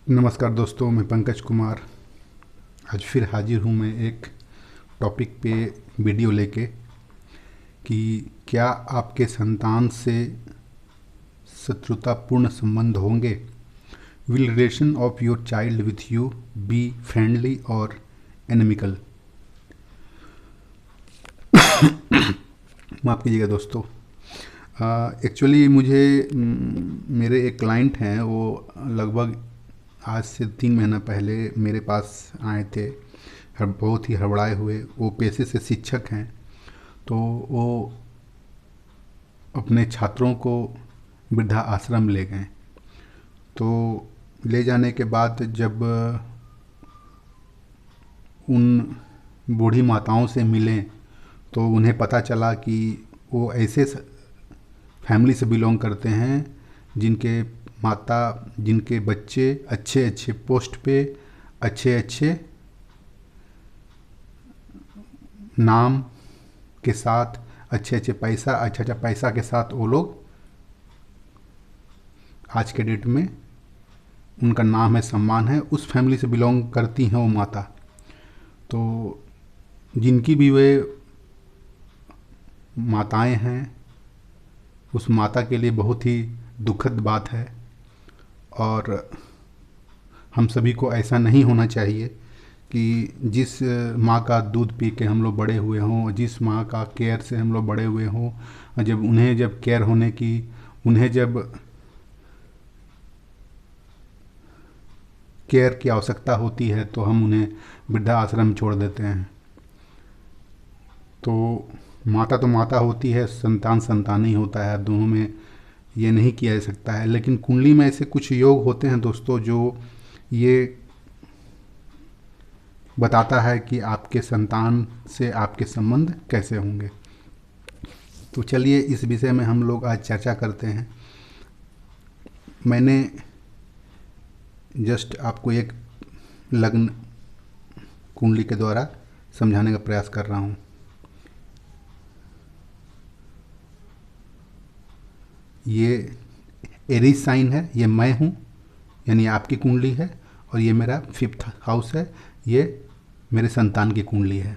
नमस्कार दोस्तों, मैं पंकज कुमार आज फिर हाजिर हूँ मैं एक टॉपिक पे वीडियो लेके कि क्या आपके संतान से शत्रुतापूर्ण संबंध होंगे। Will relation of your child with you be friendly और एनिमिकल। माफ़ कीजिएगा दोस्तों। एक्चुअली मुझे मेरे एक क्लाइंट हैं, वो लगभग आज से 3 महीना पहले मेरे पास आए थे। बहुत ही हड़बड़ाए हुए। वो पेशे से शिक्षक हैं। तो वो अपने छात्रों को वृद्धा आश्रम ले गए। तो ले जाने के बाद जब उन बूढ़ी माताओं से मिले तो उन्हें पता चला कि वो ऐसे फैमिली से बिलोंग करते हैं जिनके माता जिनके बच्चे अच्छे अच्छे पोस्ट पे, अच्छे अच्छे नाम के साथ, अच्छे अच्छे पैसा, अच्छा अच्छा पैसा के साथ वो लोग आज के डेट में उनका नाम है, सम्मान है, उस फैमिली से बिलोंग करती हैं वो माता। तो जिनकी भी वे माताएं हैं, उस माता के लिए बहुत ही दुखद बात है। और हम सभी को ऐसा नहीं होना चाहिए कि जिस माँ का दूध पी के हम लोग बड़े हुए हों, जिस माँ का केयर से हम लोग बड़े हुए हों, जब केयर होने की, उन्हें जब केयर की आवश्यकता होती है तो हम उन्हें वृद्धा आश्रम में छोड़ देते हैं। तो माता होती है, संतान संतान ही होता है, दोनों में ये नहीं किया जा सकता है। लेकिन कुंडली में ऐसे कुछ योग होते हैं दोस्तों जो ये बताता है कि आपके संतान से आपके संबंध कैसे होंगे। तो चलिए इस विषय में हम लोग आज चर्चा करते हैं। मैंने जस्ट आपको एक लग्न कुंडली के द्वारा समझाने का प्रयास कर रहा हूँ। ये एरीज साइन है, ये मैं हूँ, यानी आपकी कुंडली है। और ये मेरा 5th हाउस है, ये मेरे संतान की कुंडली है।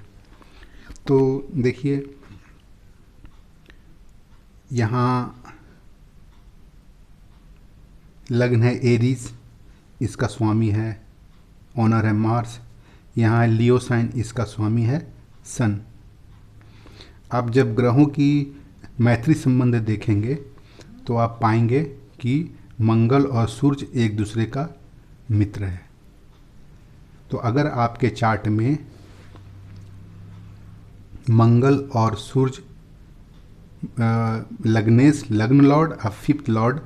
तो देखिए, यहाँ लग्न है एरीज, इसका स्वामी है ऑनर है मार्स। यहाँ है लियो साइन, इसका स्वामी है सन। आप जब ग्रहों की मैत्री संबंध देखेंगे तो आप पाएंगे कि मंगल और सूर्य एक दूसरे का मित्र है। तो अगर आपके चार्ट में मंगल और सूर्य लग्नेश लग्न लॉर्ड और 5th लॉर्ड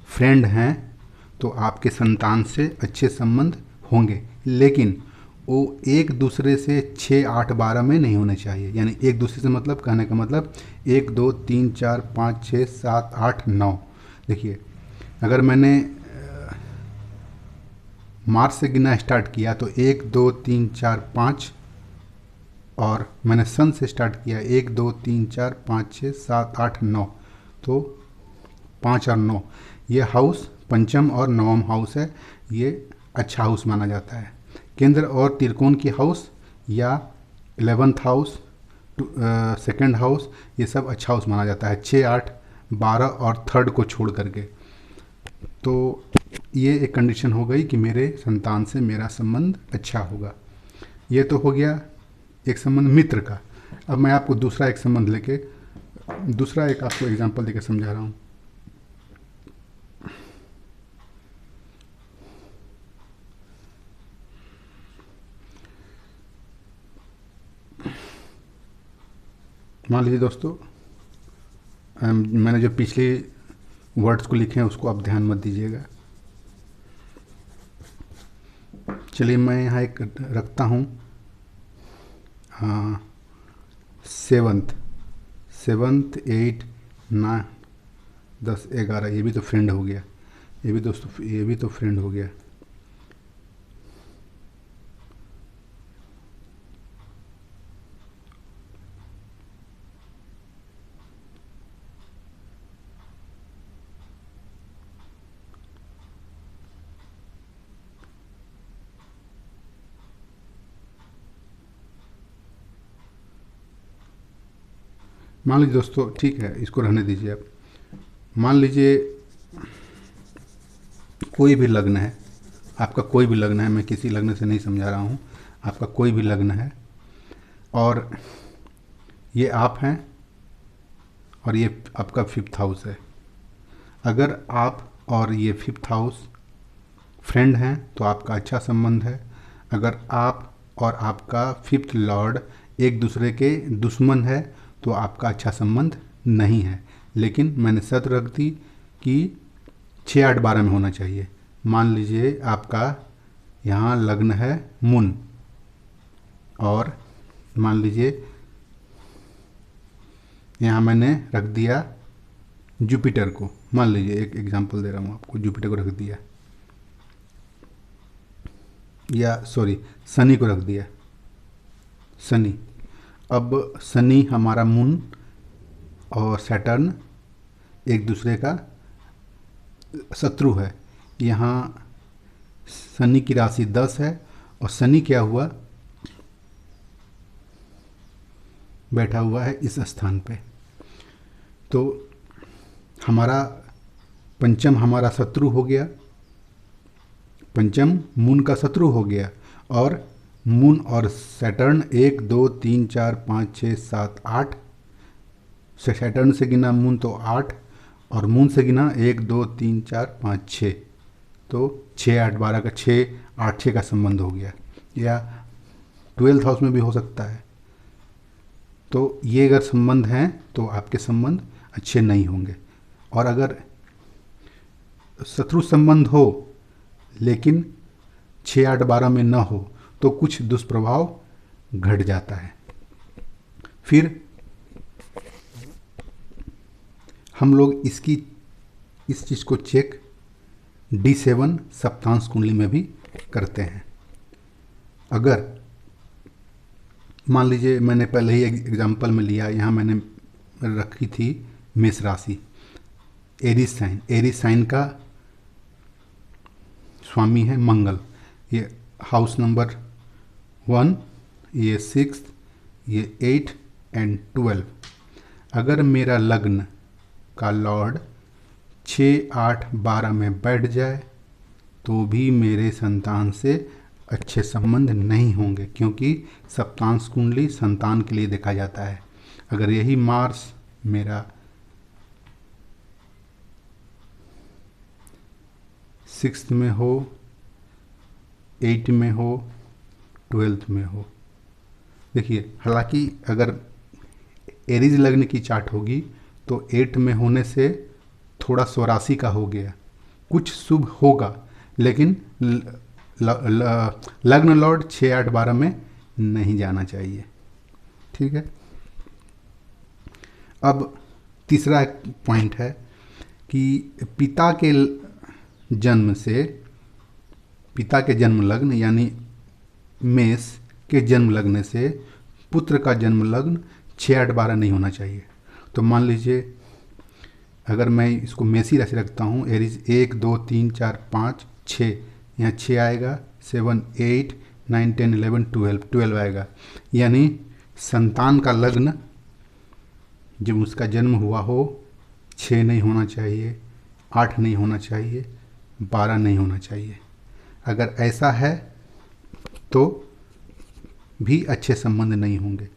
फ्रेंड हैं तो आपके संतान से अच्छे संबंध होंगे। लेकिन वो एक दूसरे से 6, 8, 12 में नहीं होने चाहिए। यानी एक दूसरे से मतलब, कहने का मतलब 1, 2, 3, 4, 5, 6, 7, 8, 9। देखिए, अगर मैंने मार्च से गिनना स्टार्ट किया तो 1, 2, 3, 4, 5, और मैंने सन से स्टार्ट किया 1, 2, 3, 4, 5, 6, 7, 8, 9। तो 5 और 9, ये हाउस पंचम और नवम हाउस है। ये अच्छा हाउस माना जाता है। केंद्र और त्रिकोण की हाउस या 11th हाउस, सेकंड हाउस, ये सब अच्छा हाउस माना जाता है 6, 8, 12 और थर्ड को छोड़ करके। तो ये एक कंडीशन हो गई कि मेरे संतान से मेरा संबंध अच्छा होगा। ये तो हो गया एक संबंध मित्र का। अब मैं आपको दूसरा एक संबंध लेके, दूसरा एक आपको एग्जांपल देकर समझा रहा हूँ। मान लीजिए दोस्तों, मैंने जो पिछले वर्ड्स को लिखे हैं उसको आप ध्यान मत दीजिएगा। चलिए मैं यहाँ एक रखता हूँ, हाँ, 7th, 7th, 8, 9, 10, 11, ये भी तो फ्रेंड हो गया। ये भी दोस्तों, ये भी तो फ्रेंड हो गया। मान लीजिए दोस्तों, ठीक है, इसको रहने दीजिए आप। मान लीजिए कोई भी लग्न है, आपका कोई भी लग्न है, मैं किसी लग्न से नहीं समझा रहा हूँ, आपका कोई भी लग्न है और ये आप हैं और ये आपका 5th हाउस है। अगर आप और ये 5th हाउस फ्रेंड हैं तो आपका अच्छा संबंध है। अगर आप और आपका 5th लॉर्ड एक दूसरे के दुश्मन है तो आपका अच्छा संबंध नहीं है। लेकिन मैंने शर्त रख दी कि 6, 8, 12 में होना चाहिए। मान लीजिए आपका यहाँ लग्न है मून, और मान लीजिए यहाँ मैंने रख दिया जुपिटर को। मान लीजिए एक एग्जांपल दे रहा हूँ आपको, जुपिटर को रख दिया, या सॉरी शनि को रख दिया, शनि। अब शनि हमारा मून और सैटर्न एक दूसरे का शत्रु है। यहाँ शनि की राशि 10 है और शनि क्या हुआ, बैठा हुआ है इस स्थान पे। तो हमारा पंचम हमारा शत्रु हो गया, पंचम मून का शत्रु हो गया। और मून और सैटर्न 1, 2, 3, 4, 5, 6, 7, 8, सैटर्न से गिना मून तो 8, और मून से गिना 1, 2, 3, 4, 5, 6, तो 6, 8, 12 का 6, 8, 6 का संबंध हो गया। या 12th हाउस में भी हो सकता है। तो ये अगर संबंध हैं तो आपके संबंध अच्छे नहीं होंगे। और अगर शत्रु संबंध हो लेकिन 6, 8, 12 में न हो तो कुछ दुष्प्रभाव घट जाता है। फिर हम लोग इस चीज़ को चेक D7 सप्तांश कुंडली में भी करते हैं। अगर मान लीजिए मैंने पहले ही एग्जांपल में लिया, यहाँ मैंने रखी थी मेष राशि, एरीज साइन। एरीज साइन का स्वामी है मंगल। ये हाउस नंबर 1, ये 6, ये 8 एंड 12। अगर मेरा लग्न का लॉर्ड 6, 8, 12 में बैठ जाए तो भी मेरे संतान से अच्छे संबंध नहीं होंगे, क्योंकि सप्तांश कुंडली संतान के लिए देखा जाता है। अगर यही मार्स मेरा 6th में हो, 8 में हो, 12th में हो, देखिए, हालांकि अगर एरीज लग्न की चार्ट होगी तो 8 में होने से थोड़ा स्वराशि का हो गया, कुछ शुभ होगा, लेकिन लग्न लॉर्ड 6, 8, 12 में नहीं जाना चाहिए। ठीक है। अब तीसरा पॉइंट है कि पिता के जन्म लग्न यानी मेष के जन्म लग्न से पुत्र का जन्म लग्न 6, 8, 12 नहीं होना चाहिए। तो मान लीजिए अगर मैं इसको मेषी राशि रखता हूँ, एरीज 1, 2, 3, 4, 5, 6, यहाँ 6 आएगा, 7, 8, 9, 10, 11, 12 आएगा। यानी संतान का लग्न जब उसका जन्म हुआ हो 6 नहीं होना चाहिए, 8 नहीं होना चाहिए, 12 नहीं होना चाहिए। अगर ऐसा है तो भी अच्छे संबंध नहीं होंगे।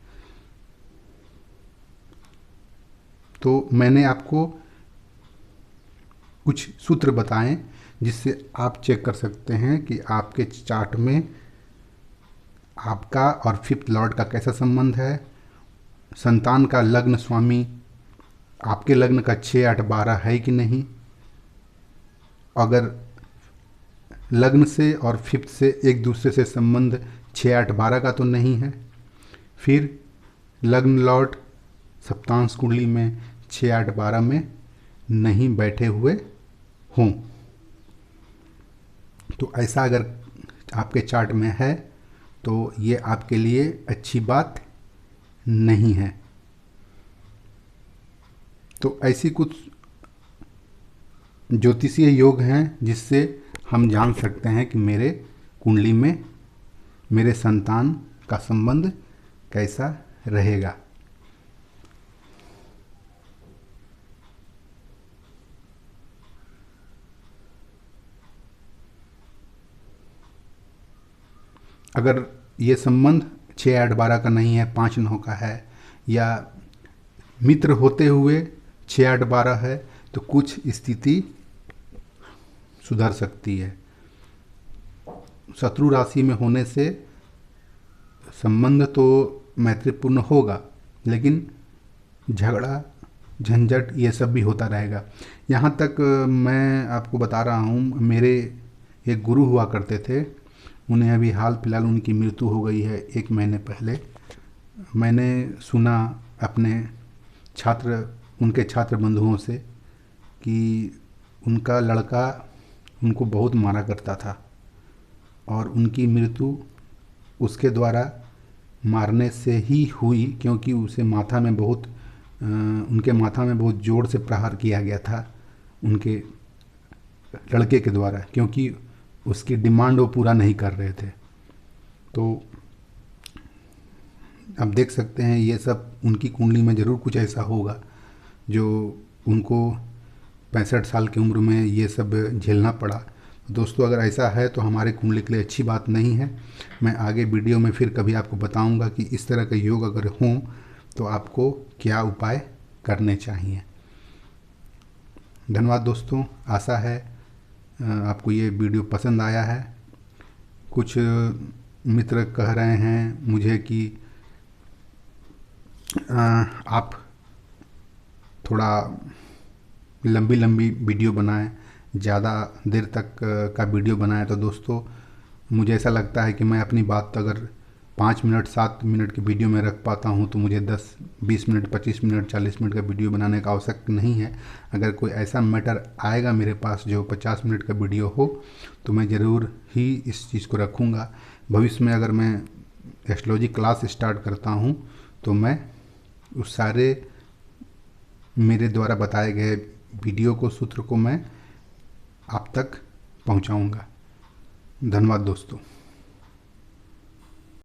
तो मैंने आपको कुछ सूत्र बताएं जिससे आप चेक कर सकते हैं कि आपके चार्ट में आपका और 5th लॉर्ड का कैसा संबंध है। संतान का लग्न स्वामी आपके लग्न का 6, 8, 12 है कि नहीं। अगर लग्न से और 5th से एक दूसरे से संबंध 6, 8, 12 का तो नहीं है। फिर लग्न लॉर्ड सप्तांश कुंडली में 6, 8, 12 में नहीं बैठे हुए हों। तो ऐसा अगर आपके चार्ट में है तो ये आपके लिए अच्छी बात नहीं है। तो ऐसी कुछ ज्योतिषीय योग हैं जिससे हम जान सकते हैं कि मेरे कुंडली में मेरे संतान का संबंध कैसा रहेगा। अगर ये संबंध 6 8 12 का नहीं है, 5 9 का है, या मित्र होते हुए 6 8 12 है, तो कुछ स्थिति सुधर सकती है। शत्रु राशि में होने से संबंध तो मैत्रीपूर्ण होगा, लेकिन झगड़ा झंझट ये सब भी होता रहेगा। यहाँ तक मैं आपको बता रहा हूँ, मेरे एक गुरु हुआ करते थे, उन्हें अभी हाल फिलहाल उनकी मृत्यु हो गई है 1 महीने पहले। मैंने सुना अपने उनके छात्र बंधुओं से कि उनका लड़का उनको बहुत मारा करता था और उनकी मृत्यु उसके द्वारा मारने से ही हुई, क्योंकि उनके माथा में बहुत ज़ोर से प्रहार किया गया था उनके लड़के के द्वारा, क्योंकि उसकी डिमांड वो पूरा नहीं कर रहे थे। तो आप देख सकते हैं ये सब उनकी कुंडली में ज़रूर कुछ ऐसा होगा जो उनको 65 साल की उम्र में ये सब झेलना पड़ा। दोस्तों, अगर ऐसा है तो हमारे कुंडली के लिए अच्छी बात नहीं है। मैं आगे वीडियो में फिर कभी आपको बताऊंगा कि इस तरह के योग अगर हों तो आपको क्या उपाय करने चाहिए। धन्यवाद दोस्तों, आशा है आपको ये वीडियो पसंद आया है। कुछ मित्र कह रहे हैं मुझे कि आप थोड़ा लंबी लंबी वीडियो बनाएं, ज़्यादा देर तक का वीडियो बनाएं। तो दोस्तों, मुझे ऐसा लगता है कि मैं अपनी बात तो अगर 5 मिनट 7 मिनट की वीडियो में रख पाता हूं, तो मुझे 10 20 मिनट 25 मिनट 40 मिनट का वीडियो बनाने का आवश्यक नहीं है। अगर कोई ऐसा मैटर आएगा मेरे पास जो 50 मिनट का वीडियो हो, तो मैं ज़रूर ही इस चीज़ को रखूँगा। भविष्य में अगर मैं एस्ट्रोलॉजी क्लास स्टार्ट करता हूँ तो मैं उस सारे मेरे द्वारा बताए गए वीडियो को, सूत्र को मैं आप तक पहुंचाऊंगा। धन्यवाद दोस्तों।